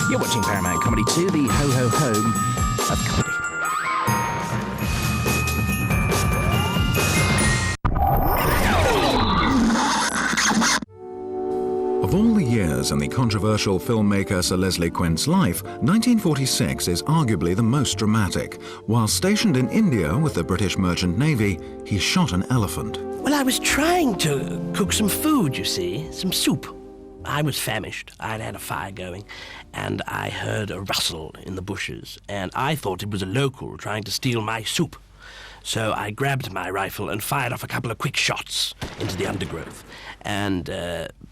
You're watching Paramount Comedy 2, the ho-ho home of comedy. Of all the years in the controversial filmmaker Sir Leslie Quint's life, 1946 is arguably the most dramatic. While stationed in India with the British Merchant Navy, he shot an elephant. Well, I was trying to cook some food, you see, some soup. I was famished. I'd had a fire going, and I heard a rustle in the bushes, and I thought it was a local trying to steal my soup. So I grabbed my rifle and fired off a couple of quick shots into the undergrowth. And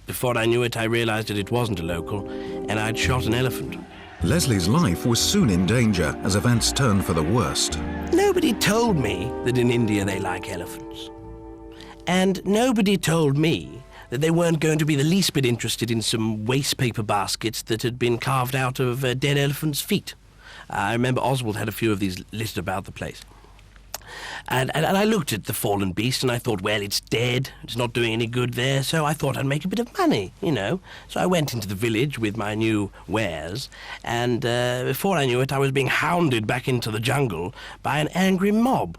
before I knew it, I realized that it wasn't a local, and I'd shot an elephant. Leslie's life was soon in danger as events turned for the worst. Nobody told me that in India they like elephants. And nobody told me that they weren't going to be the least bit interested in some waste paper baskets that had been carved out of dead elephants' feet. I remember Oswald had a few of these littered about the place. And I looked at the fallen beast and I thought, well, it's dead, it's not doing any good there, so I thought I'd make a bit of money, you know. So I went into the village with my new wares, and before I knew it, I was being hounded back into the jungle by an angry mob.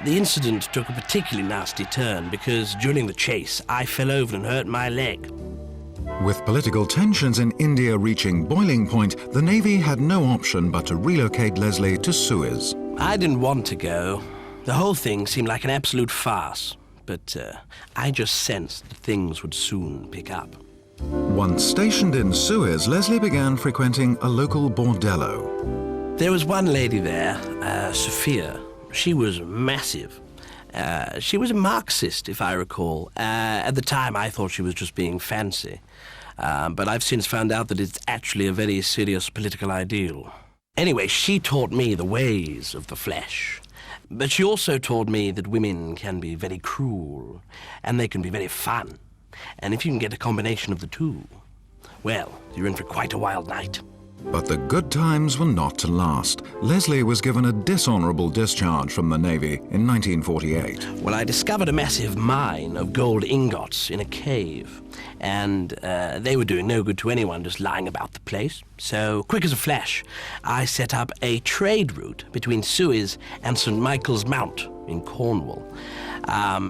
The incident took a particularly nasty turn because during the chase, I fell over and hurt my leg. With political tensions in India reaching boiling point, the Navy had no option but to relocate Leslie to Suez. I didn't want to go. The whole thing seemed like an absolute farce, but I just sensed that things would soon pick up. Once stationed in Suez, Leslie began frequenting a local bordello. There was one lady there, Sophia. She was massive. She was a Marxist, if I recall. At the time, I thought she was just being fancy. But I've since found out that it's actually a very serious political ideal. Anyway, she taught me the ways of the flesh. But she also taught me that women can be very cruel, and they can be very fun. And if you can get a combination of the two, well, you're in for quite a wild night. But the good times were not to last. Leslie was given a dishonorable discharge from the Navy in 1948. Well, I discovered a massive mine of gold ingots in a cave, and they were doing no good to anyone just lying about the place. So, quick as a flash, I set up a trade route between Suez and St. Michael's Mount in Cornwall.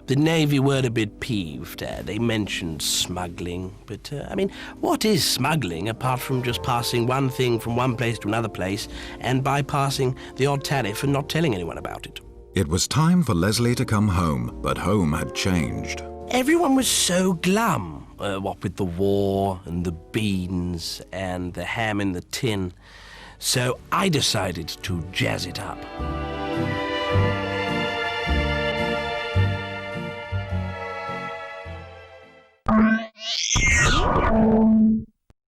The Navy were a bit peeved. They mentioned smuggling, but, I mean, what is smuggling apart from just passing one thing from one place to another place and bypassing the odd tariff and not telling anyone about it? It was time for Leslie to come home, but home had changed. Everyone was so glum, what with the war and the beans and the ham in the tin. So I decided to jazz it up.